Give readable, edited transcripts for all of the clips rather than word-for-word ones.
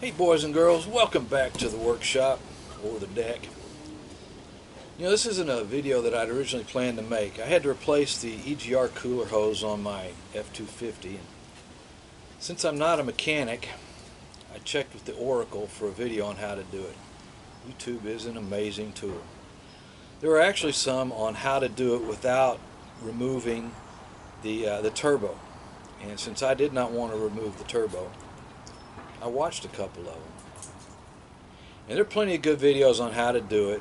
Hey boys and girls, welcome back to the workshop or the deck. You know, this isn't a video that I'd originally planned to make. I had to replace the EGR cooler hose on my F250. Since I'm not a mechanic, I checked with the Oracle for a video on how to do it. YouTube is an amazing tool. There are actually some on how to do it without removing the turbo. And since I did not want to remove the turbo, I watched a couple of them. And there are plenty of good videos on how to do it.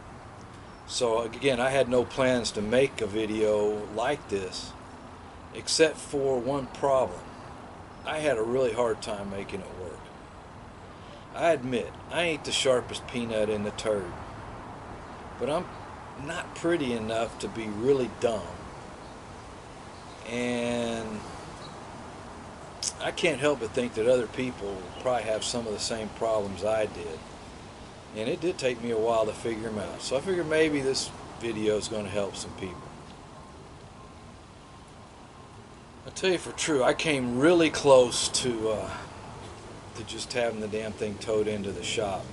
So again, I had no plans to make a video like this, except for one problem. I had a really hard time making it work. I admit, I ain't the sharpest peanut in the turd, but I'm not pretty enough to be really dumb. And I can't help but think that other people probably have some of the same problems I did. And it did take me a while to figure them out. So I figured maybe this video is going to help some people. I'll tell you for true, I came really close to just having the damn thing towed into the shop.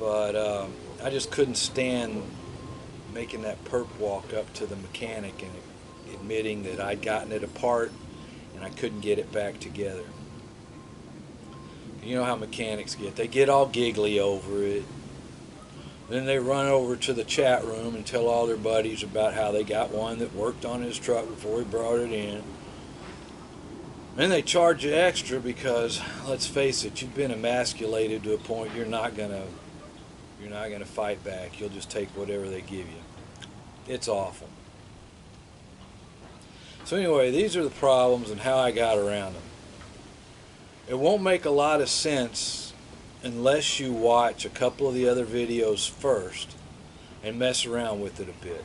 But I just couldn't stand making that perp walk up to the mechanic and admitting that I'd gotten it apart and I couldn't get it back together. You know how mechanics get. They get all giggly over it. Then they run over to the chat room and tell all their buddies about how they got one that worked on his truck before he brought it in. Then they charge you extra because, let's face it, you've been emasculated to a point you're not gonna fight back. You'll just take whatever they give you. It's awful. So anyway, these are the problems and how I got around them. It won't make a lot of sense unless you watch a couple of the other videos first and mess around with it a bit.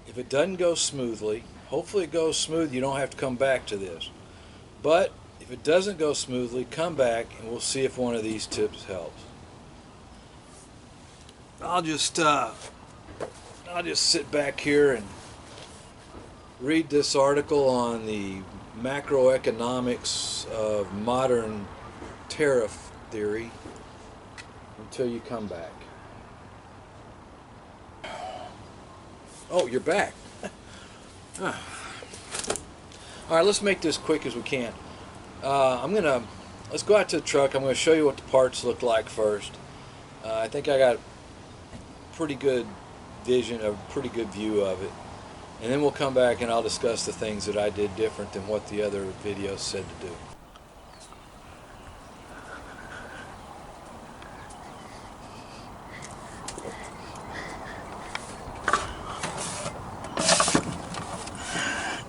If it doesn't go smoothly, hopefully it goes smooth, you don't have to come back to this. But if it doesn't go smoothly, come back and we'll see if one of these tips helps. I'll just sit back here and read this article on the macroeconomics of modern tariff theory until you come back. Oh, you're back. All right, let's make this quick as we can. Let's go out to the truck. I'm going to show you what the parts look like first. I think I got a pretty good vision, a pretty good view of it. And then we'll come back and I'll discuss the things that I did different than what the other videos said to do.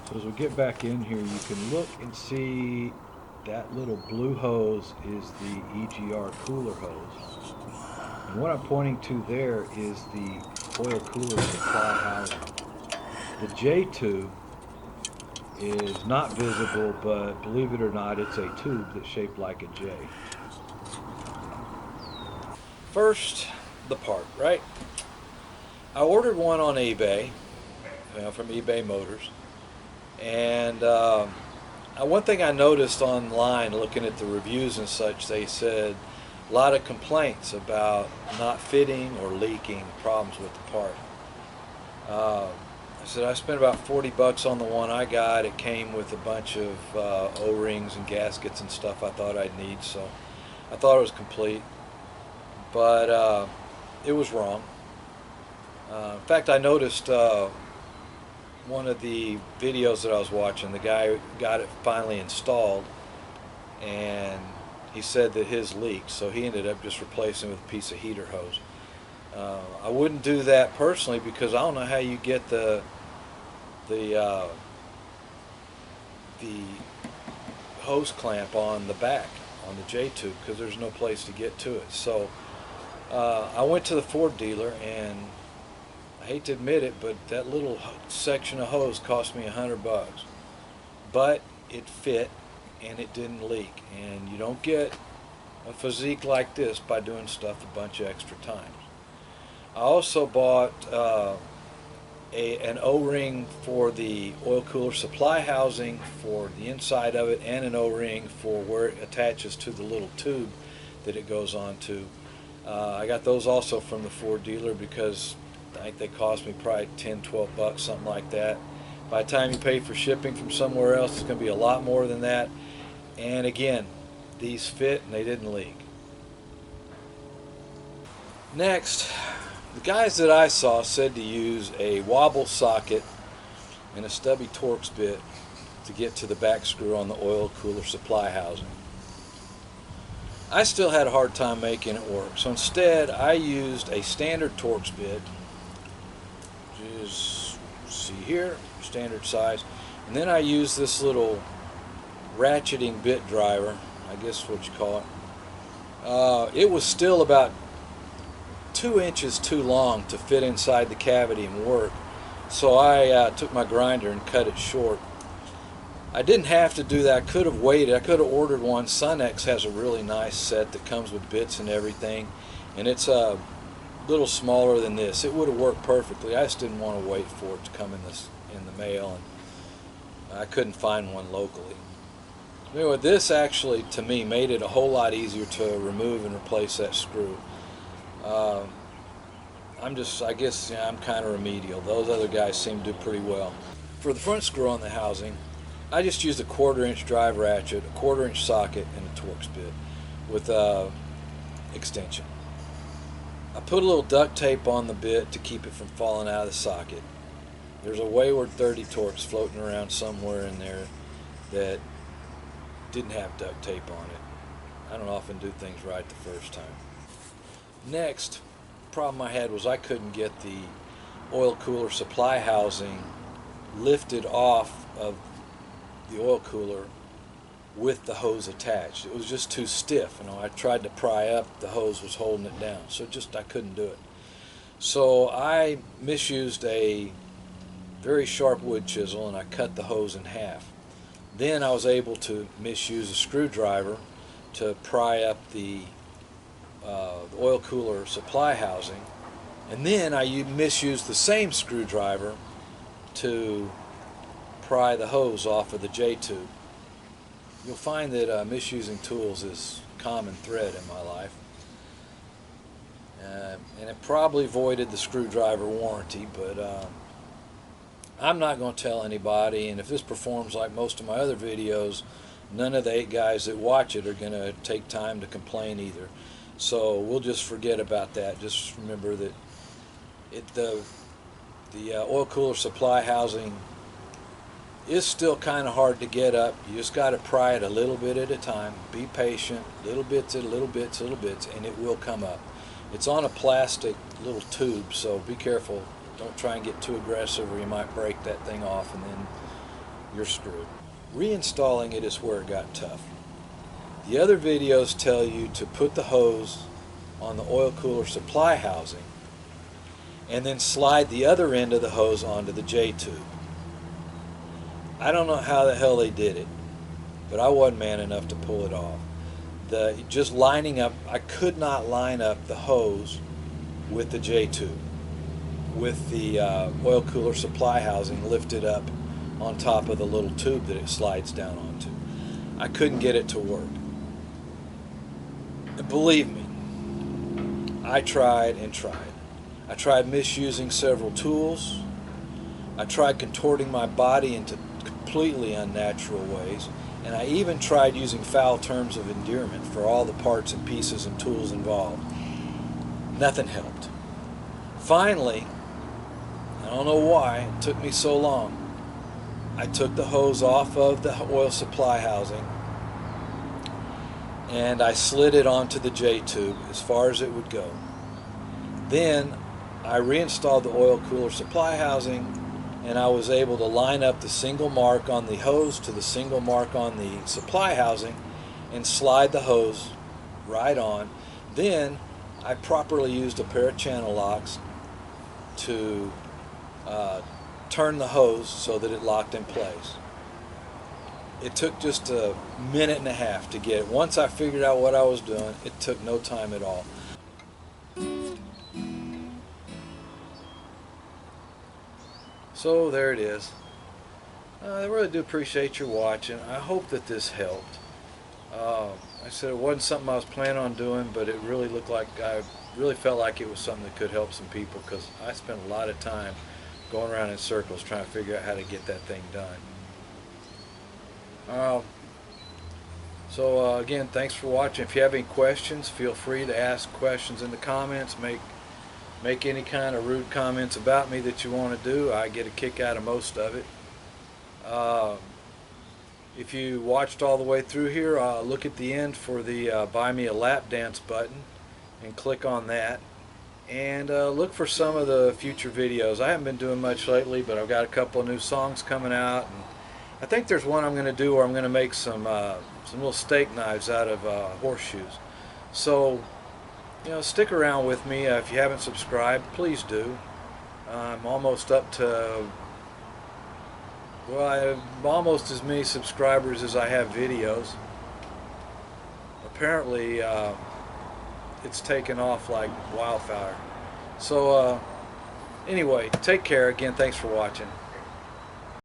So as we get back in here, you can look and see that little blue hose is the EGR cooler hose. And what I'm pointing to there is the oil cooler supply housing. The J tube is not visible, but believe it or not, it's a tube that's shaped like a J. First, the part, right? I ordered one on eBay, from eBay Motors, and one thing I noticed online, looking at the reviews and such, they said a lot of complaints about not fitting or leaking, problems with the part. I said I spent about 40 bucks on the one I got. It came with a bunch of O-rings and gaskets and stuff I thought I'd need, so I thought it was complete, but it was wrong. In fact, I noticed one of the videos that I was watching, the guy got it finally installed and he said that his leaked, so he ended up just replacing it with a piece of heater hose. I wouldn't do that personally because I don't know how you get the hose clamp on the back on the J tube because there's no place to get to it. So I went to the Ford dealer, and I hate to admit it, but that little section of hose cost me $100 bucks. But it fit and it didn't leak, and you don't get a physique like this by doing stuff a bunch of extra times. I also bought an O-ring for the oil cooler supply housing for the inside of it, and an O-ring for where it attaches to the little tube that it goes onto. I got those also from the Ford dealer because I think they cost me probably 10, 12 bucks, something like that. By the time you pay for shipping from somewhere else, it's going to be a lot more than that. And again, these fit and they didn't leak. Next, the guys that I saw said to use a wobble socket and a stubby Torx bit to get to the back screw on the oil cooler supply housing. I still had a hard time making it work, so instead I used a standard Torx bit, which is, see here, standard size, and then I used this little ratcheting bit driver, I guess what you call it. It was still about 2 inches too long to fit inside the cavity and work, so I took my grinder and cut it short. I didn't have to do that. I could have waited. I could have ordered one. Sunex has a really nice set that comes with bits and everything, and it's a little smaller than this. It would have worked perfectly. I just didn't want to wait for it to come in the mail, and I couldn't find one locally. Anyway, this actually, to me, made it a whole lot easier to remove and replace that screw. I guess I'm kind of remedial. Those other guys seem to do pretty well. For the front screw on the housing, I just used a 1/4 inch drive ratchet, a 1/4 inch socket, and a Torx bit with extension. I put a little duct tape on the bit to keep it from falling out of the socket. There's a Wayward 30 Torx floating around somewhere in there that didn't have duct tape on it. I don't often do things right the first time. Next, the problem I had was I couldn't get the oil cooler supply housing lifted off of the oil cooler with the hose attached. It was just too stiff. I tried to pry up, the hose was holding it down, so I couldn't do it. So I misused a very sharp wood chisel and I cut the hose in half. Then I was able to misuse a screwdriver to pry up the oil cooler supply housing, and then I misused the same screwdriver to pry the hose off of the J-tube. You'll find that misusing tools is a common thread in my life, and it probably voided the screwdriver warranty, but I'm not going to tell anybody, and if this performs like most of my other videos, none of the 8 guys that watch it are going to take time to complain either. So we'll just forget about that. Just remember that the oil cooler supply housing is still kind of hard to get up. You just got to pry it a little bit at a time. Be patient, little bits at little bits, and it will come up. It's on a plastic little tube, so be careful. Don't try and get too aggressive or you might break that thing off and then you're screwed. Reinstalling it is where it got tough. The other videos tell you to put the hose on the oil cooler supply housing and then slide the other end of the hose onto the J-tube. I don't know how the hell they did it, but I wasn't man enough to pull it off. Just lining up, I could not line up the hose with the J-tube, with the oil cooler supply housing lifted up on top of the little tube that it slides down onto. I couldn't get it to work. And believe me, I tried and tried. I tried misusing several tools. I tried contorting my body into completely unnatural ways, and I even tried using foul terms of endearment for all the parts and pieces and tools involved. Nothing helped. Finally, I don't know why it took me so long, I took the hose off of the oil supply housing and I slid it onto the J-tube as far as it would go. Then I reinstalled the oil cooler supply housing, and I was able to line up the single mark on the hose to the single mark on the supply housing and slide the hose right on. Then I properly used a pair of channel locks to turn the hose so that it locked in place. It took just a minute and a half to get it. Once I figured out what I was doing, it took no time at all. So there it is. I really do appreciate your watching. I hope that this helped. I said it wasn't something I was planning on doing, but it really looked like I really felt like it was something that could help some people, because I spent a lot of time going around in circles trying to figure out how to get that thing done. Again, thanks for watching. If you have any questions, feel free to ask questions in the comments. Make any kind of rude comments about me that you want to do. I get a kick out of most of it. If you watched all the way through here, look at the end for the Buy Me a Lap Dance button and click on that. And look for some of the future videos. I haven't been doing much lately, but I've got a couple of new songs coming out. And I think there's one I'm going to do where I'm going to make some little steak knives out of horseshoes. So, stick around with me. If you haven't subscribed, please do. I'm almost up to, well, I'm almost as many subscribers as I have videos. Apparently, it's taken off like wildfire. So, anyway, take care. Again, thanks for watching.